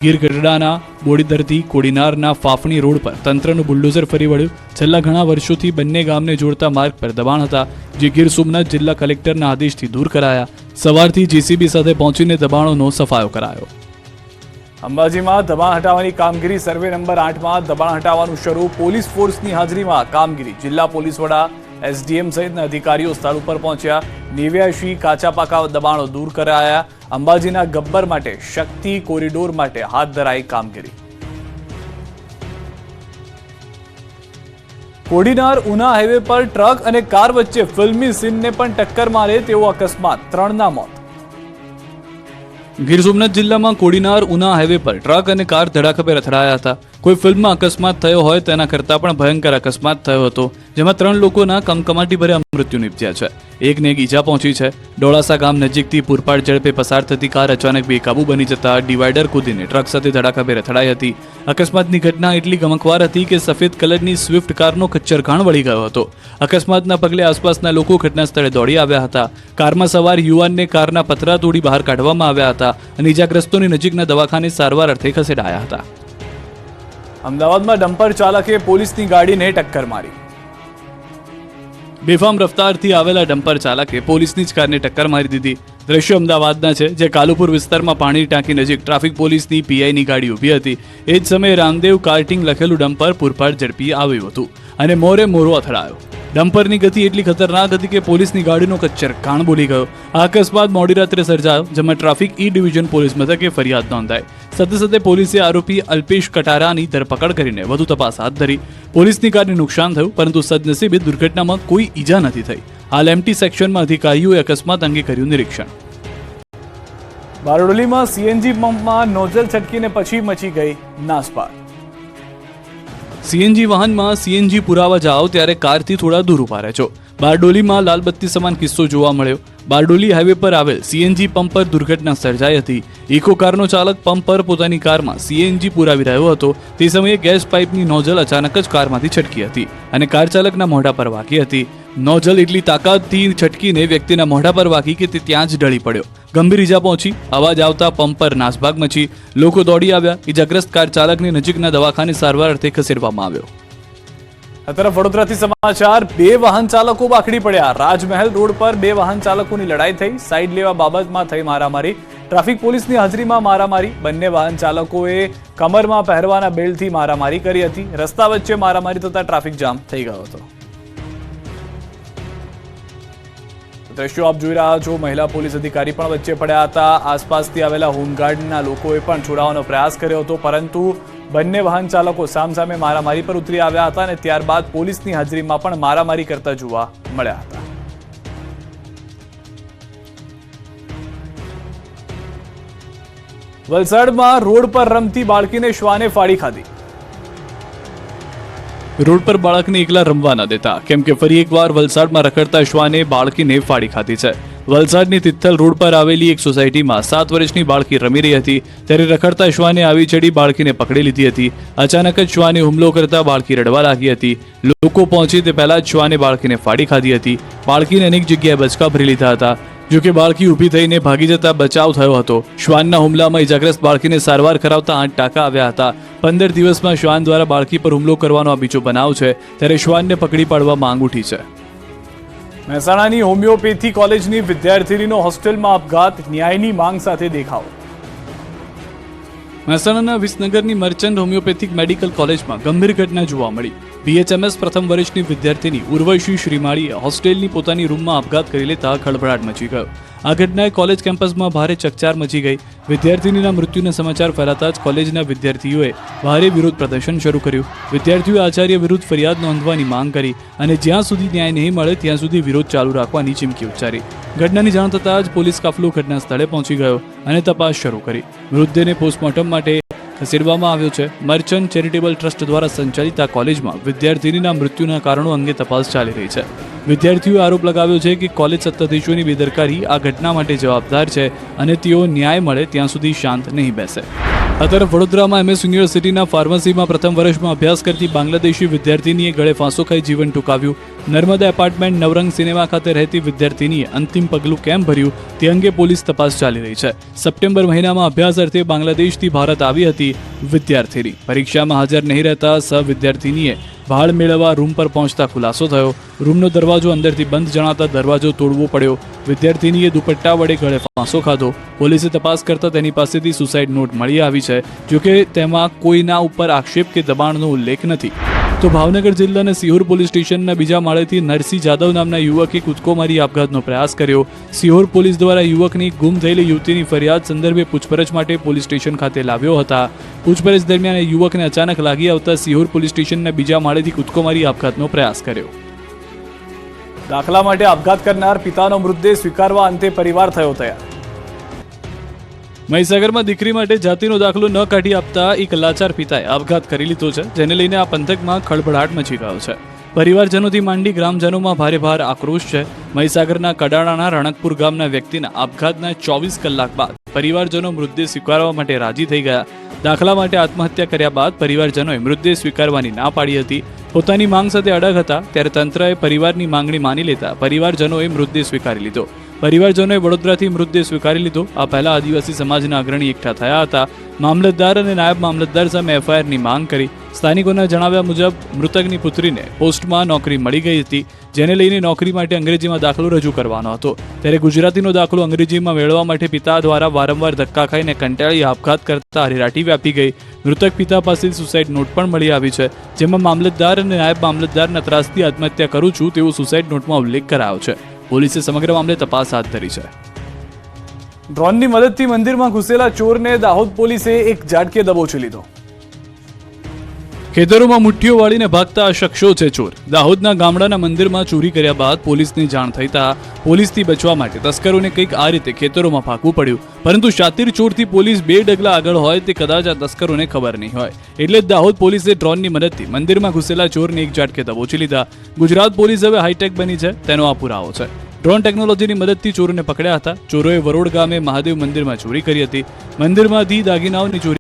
Gir ગઢડાના બોડીદરથી કોડીનારના ફાફણી road પર તંત્રનું bulldozer ફરી વળ્યું. છેલ્લા ઘણા વર્ષોથી બંને ગામને જોડતા માર્ગ પર દબાણ હતા, જે ગીર સોમનાથ જિલ્લા કલેક્ટરના આદેશથી દૂર કરાયા. સવારથી જેસીબી સાથે પહોંચીને દબાણોનો સફાયો કરાયો. અંબાજીમાં દબાણ હટાવવાની કામગીરી સર્વે નંબર 8માં દબાણ હટાવવાનું શરૂ. પોલીસ ફોર્સની હાજરીમાં કામગીરી. જિલ્લા પોલીસ વડા, એસડીએમ સહિતના અધિકારીઓ સ્થળ ઉપર પહોંચ્યા. 89 કાચા પાકા દબાણો દૂર કરાયા. અંબાજીના ગબ્બર માટે શક્તિ કોરિડોર માટે હાથ ધરાઈ કામગીરી. કોડીનાર ઉના હાઈવે પર ટ્રક અને કાર વચ્ચે ફિલ્મી સીનને પણ ટક્કર મારે તેવો અકસ્માત, 3ના મોત. ગીર સોમનાથ જિલ્લામાં કોડીનાર ઉના હાઈવે પર ટ્રક અને કાર ધડાકાભેર અથડાયા હતા. કોઈ ફિલ્મમાં અકસ્માત થયો હોય તેના કરતાં પણ ભયંકર અકસ્માત થયો હતો, જેમાં 3 લોકોના કમકમાટીભર્યા મૃત્યુ નિપજ્યા છે. એકને એક ઈજા પહોંચી છે. ડોળાસા ગામ નજીકથી પૂરપાટ ઝડપે પસાર થતી કાર અચાનક બેકાબુ બની જતા ડિવાઈડર કૂદીને ટ્રક સાથે ધડાકાભેર અથડાઈ હતી. અકસ્માતની ઘટના એટલી ગમખ્વાર હતી કે સફેદ કલરની સ્વિફ્ટ કારનો કચ્ચરઘાણ વળી ગયો હતો. અકસ્માતના પગલે આસપાસના લોકો ઘટના સ્થળે દોડી આવ્યા હતા. કારમાં સવાર યુવાનને કારના પતરા તોડી બહાર કાઢવામાં આવ્યા હતા અને ઈજાગ્રસ્તોને નજીકના દવાખાને સારવાર અર્થે ખસેડાયા હતા. અમદાવાદમાં ડમ્પર ચાલકે પોલીસની ગાડીને ટક્કર મારી. બેફામ રફતારથી આવેલા ડમ્પર ચાલકે પોલીસની જ કારને ટક્કર મારી દીધી. દ્રશ્યો અમદાવાદના છે, જે કાલુપુર વિસ્તારમાં પાણી ટાંકી નજીક ટ્રાફિક પોલીસની પીઆઈની ગાડી ઊભી હતી. એ જ સમયે રામદેવ કાર્ટિંગ લખેલું ડમ્પર પૂરપાટ ઝડપી આવ્યું હતું અને મોરે મોરો અથડાયો. ડમ્પરની ગતિ એટલી ખતરનાક હતી કે પોલીસની ગાડીનો કચ્ચરઘાણ બોલી ગયો. આ અકસ્માત મોડી રાત્રે સર્જાયો, જેમાં ટ્રાફિક ઈ ડિવિઝન પોલીસ મથકે ફરિયાદ નોંધાઈ. સાથે સાથે પોલીસે આરોપી અલ્પેશ કટારાની ધરપકડ કરીને વધુ તપાસ હાથ ધરી. પોલીસની કારને નુકસાન થયું, પરંતુ સદનસીબે દુર્ઘટનામાં કોઈ ઈજા નથી થઈ. હાલ એમટી સેક્શનમાં અધિકારીઓએ અકસ્માત અંગે કર્યું નિરીક્ષણ. બારડોલીમાં સીએનજી પંપમાં નોઝલ છટકીને પછી મચી ગઈ નાસભાગ. સીએનજી વાહનમાં સીએનજી પુરાવા જાઓ ત્યારે કારથી થોડા દૂર ઉભા રહેજો. બારડોલીમાં લાલબત્તી સમાન કિસ્સો જોવા મળ્યો. બારડોલી હાઈવે પર આવેલ સીએનજી પંપ પર દુર્ઘટના સર્જાઈ હતી. ઇકો કારનો ચાલક પંપ પર પોતાની કારમાં સીએનજી પુરાવી રહ્યો હતો. તે સમયે ગેસ પાઇપની નોઝલ અચાનક જ કારમાંથી છટકી હતી અને કાર ચાલકના મોઢા પર વાગી હતી. નોઝલ એટલી તાકાતથી છટકીને વ્યક્તિના મોઢા પર વાગી કે તે ત્યાં જ ઢળી પડ્યો. ગંભીર ઈજા પહોંચી. અવાજ આવતા પંપ પર નાસભાગ મચી. લોકો દોડી આવ્યા. ઈજાગ્રસ્ત કાર ચાલકને નજીકના દવાખાને સારવાર અર્થે ખસેડવામાં આવ્યો. આ તરફ વડોદરાથી સમાચાર. 2 વાહન ચાલકો બાખડી પડ્યા. રાજમહેલ રોડ પર 2 વાહન ચાલકોની લડાઈ થઈ. સાઈડ લેવા બાબતમાં થઈ મારામારી. ટ્રાફિક પોલીસની હાજરીમાં મારામારી. બંને વાહન ચાલકોએ કમરમાં પહેરવાના બેલ્ટથી મારામારી કરી હતી. રસ્તા વચ્ચે મારામારી થતા ટ્રાફિક જામ થઈ ગયો હતો. દ્રશ્યો આપ જોઈ રહ્યા છો. મહિલા પોલીસ અધિકારી પણ વચ્ચે પડ્યા હતા. આસપાસથી આવેલા હોમગાર્ડના લોકોએ પણ છોડાવવાનો પ્રયાસ કર્યો હતો, પરંતુ બંને વાહન ચાલકો સામસામે મારામારી પર ઉતરી આવ્યા હતા અને ત્યારબાદ પોલીસની હાજરીમાં પણ મારામારી કરતા જોવા મળ્યા હતા. વલસાડમાં રોડ પર રમતી બાળકીને શ્વાને ફાડી ખાધી. રોડ પર બાળકને એકલા રમવા ન દેતા, કેમ કે ફરી એકવાર વલસાડમાં રખડતા શ્વાને બાળકીને ફાડી ખાધી છે. વલસાડની તિથલ રોડ પર આવેલી એક સોસાયટીમાં 7 વર્ષની બાળકી રમી રહી હતી, ત્યારે રખડતા શ્વાને આવી ચડી બાળકીને પકડી લીધી હતી. અચાનક જ શ્વાને હુમલો કરતા બાળકી રડવા લાગી હતી. લોકો પહોંચે તે પહેલા જ શ્વાને બાળકીને ફાડી ખાધી હતી. બાળકીને અનેક જગ્યાએ બચકા ભરી લીધા હતા. જોકે બાળકી ઊભી થઈને ભાગી જતા બચાવ થયો હતો. શ્વાનના હુમલામાં ઇજાગ્રસ્ત બાળકીને સારવાર કરાવતા 8 ટાંકા આવ્યા હતા. 15 દિવસમાં શ્વાન દ્વારા બાળકી પર હુમલો કરવાનો આ બીજો બનાવ છે, ત્યારે શ્વાનને પકડી પાડવા માંગ ઉઠી છે. મહેસાણાની હોમિયોપેથી કોલેજની વિદ્યાર્થીનીનો હોસ્ટેલમાં આપઘાત. ન્યાયની માંગ સાથે દેખાવ. મહેસાણાના વિસનગરની મર્ચન્ટ હોમિયોપેથિક મેડિકલ કોલેજમાં ગંભીર ઘટના જોવા મળી. બીએચએમએસ પ્રથમ વર્ષની વિદ્યાર્થીની ઉર્વશી શ્રીમાળીએ હોસ્ટેલની પોતાની રૂમમાં આપઘાત કરી લેતા ખળભળાટ મચી ગયો. આ ઘટનાએ કોલેજ કેમ્પસમાં ભારે ચકચાર મચી ગઈ. વિદ્યાર્થીનીના મૃત્યુના સમાચાર ફેલાતા જ કોલેજના વિદ્યાર્થીઓએ ભારે વિરોધ પ્રદર્શન શરૂ કર્યું. વિદ્યાર્થીઓએ આચાર્ય વિરુદ્ધ ફરિયાદ નોંધવાની માંગ કરી અને જ્યાં સુધી ન્યાય નહીં મળે ત્યાં સુધી વિરોધ ચાલુ રાખવાની ચીમકી ઉચ્ચારી. ઘટનાની જાણ થતાં જ પોલીસ કાફલો ઘટના સ્થળે પહોંચી ગયો અને તપાસ શરૂ કરી. મૃતદેહને પોસ્ટમોર્ટમ માટે ખસેડવામાં આવ્યો છે. મર્ચન્ટ ચેરિટેબલ ટ્રસ્ટ દ્વારા સંચાલિત આ કોલેજમાં વિદ્યાર્થીનીના મૃત્યુના કારણો અંગે તપાસ ચાલી રહી છે. વિદ્યાર્થીઓએ આરોપ લગાવ્યો છે કે કોલેજ સત્તાધીશોની બેદરકારી આ ઘટના માટે જવાબદાર છે અને તેઓ ન્યાય મળે ત્યાં સુધી શાંત નહીં બેસે. આ તરફ વડોદરામાં MS યુનિવર્સિટીના ફાર્મસીમાં પ્રથમ વર્ષમાં અભ્યાસ કરતી બાંગ્લાદેશી વિદ્યાર્થીનીએ ગળે ફાંસો ખાઈ જીવન ટૂંકાવ્યું. નર્મદા એપાર્ટમેન્ટ નવરંગ સિનેમા ખાતે રહેતી વિદ્યાર્થીનીએ અંતિમ પગલું કેમ ભર્યું તે અંગે પોલીસ તપાસ ચાલી રહી છે. સપ્ટેમ્બર મહિનામાં અભ્યાસ અર્થે બાંગ્લાદેશથી ભારત આવી હતી વિદ્યાર્થીની. પરીક્ષામાં હાજર નહીં રહેતા સહ વિદ્યાર્થીનીએ ભાળ મેળવવા રૂમ પર પહોંચતા ખુલાસો થયો. રૂમનો દરવાજો અંદરથી બંધ જણાતા દરવાજો તોડવો પડ્યો. વિદ્યાર્થીનીએ દુપટ્ટા વડે ગળે ફાંસો ખાધો. પોલીસે તપાસ કરતા તેની પાસેથી સુસાઇડ નોટ મળી આવી છે. જોકે તેમાં કોઈના ઉપર આક્ષેપ કે દબાણનો ઉલ્લેખ નથી. તો ભાવનગર જિલ્લાના સિહોર પોલીસ સ્ટેશનના બીજા માળેથી નરસિંહ જાદવ નામના યુવકે કૂદકો મારી આપઘાતનો પ્રયાસ કર્યો. સિહોર પોલીસ દ્વારા યુવકની ગુમ થયેલી યુવતીની ફરિયાદ સંદર્ભે પૂછપરછ માટે પોલીસ સ્ટેશન ખાતે લાવ્યો હતા. પૂછપરછ દરમિયાન યુવકને અચાનક લાગી આવતા સિહોર પોલીસ સ્ટેશનના બીજા માળેથી કૂદકો મારી આપઘાતનો પ્રયાસ કર્યો. દાખલા માટે આપઘાત કરનાર પિતાનો મૃતદેહ સ્વીકારવા અંતે પરિવાર થયો તૈયાર. મહીસાગરમાં દીકરી માટે જાતિનો દાખલો ન કાઢી આપતા એક લાચાર પિતાએ આપઘાત કરી લીધો છે, જેને લઈને આ પંથકમાં ખળભળાટ મચી ગયો છે. પરિવારજનોથી માંડી ગ્રામજનોમાં ભારે આક્રોશ છે. મહીસાગરના કડાણાના રણકપુર ગામના વ્યક્તિના આપઘાતના 24 કલાક બાદ પરિવારજનો મૃતદેહ સ્વીકારવા માટે રાજી થઈ ગયા. દાખલા માટે આત્મહત્યા કર્યા બાદ પરિવારજનોએ મૃતદેહ સ્વીકારવાની ના પાડી હતી. પોતાની માંગ સાથે અડગ હતા ત્યારે તંત્રએ પરિવારની માંગણી માની લેતા પરિવારજનોએ મૃતદેહ સ્વીકારી લીધો. પરિવારજનોએ વડોદરાથી મૃતદેહ સ્વીકારી લીધો. આ પહેલા આદિવાસી સમાજના અગ્રણી એકઠા થયા હતા. મામલતદાર અને નાયબ મામલતદાર સામે FIRની માંગ કરી. સ્થાનિકોના જણાવ્યા મુજબ મૃતકની પુત્રીને પોસ્ટમાં નોકરી મળી ગઈ હતી, જેને લઈને નોકરી માટે અંગ્રેજીમાં દાખલો રજૂ કરવાનો હતો. ત્યારે ગુજરાતીનો દાખલો અંગ્રેજીમાં મેળવવા માટે પિતા દ્વારા વારંવાર ધક્કા ખાઈને કંટાળી આપઘાત કરતા હરેરાટી વ્યાપી ગઈ. મૃતક પિતા પાસેથી સુસાઇડ નોટ પણ મળી આવી છે, જેમાં મામલતદાર અને નાયબ મામલતદારના ત્રાસથી આત્મહત્યા કરું છું તેવો સુસાઇડ નોટમાં ઉલ્લેખ કરાયો છે. પોલીસે સમગ્ર મામલે તપાસ હાથ ધરી છે. ડ્રોનની મદદથી મંદિરમાં ઘૂસેલા ચોરને દાહોદ પોલીસે એક ઝાટકે દબોચી લીધો. ખેતરોમાં મુઠ્ઠીઓ વાળીને ભાગતા આ શખ્સો છે ચોર. દાહોદના ગામડાના મંદિરમાં ચોરી કર્યા બાદ પોલીસની જાણ થતા પોલીસથી બચવા માટે તસ્કરોને કંઈક આ રીતે ખેતરોમાં ભાગવું પડ્યું. પરંતુ શાતીર ચોરથી પોલીસ 2 ડગલા આગળ હોય તે કદાચ આ તસ્કરોને ખબર નહીં હોય. એટલે જ દાહોદ પોલીસે ડ્રોનની મદદથી મંદિરમાં ઘૂસેલા ચોરને એક ઝાટકે દબોચી લીધા. ગુજરાત પોલીસ હવે હાઈટેક બની છે તેનો આ પુરાવો છે. ડ્રોન ટેકનોલોજીની મદદથી ચોરોને પકડ્યા હતા. ચોરોએ વરોડ ગામે મહાદેવ મંદિરમાં ચોરી કરી હતી. મંદિરમાંથી દાગીનાઓની ચોરી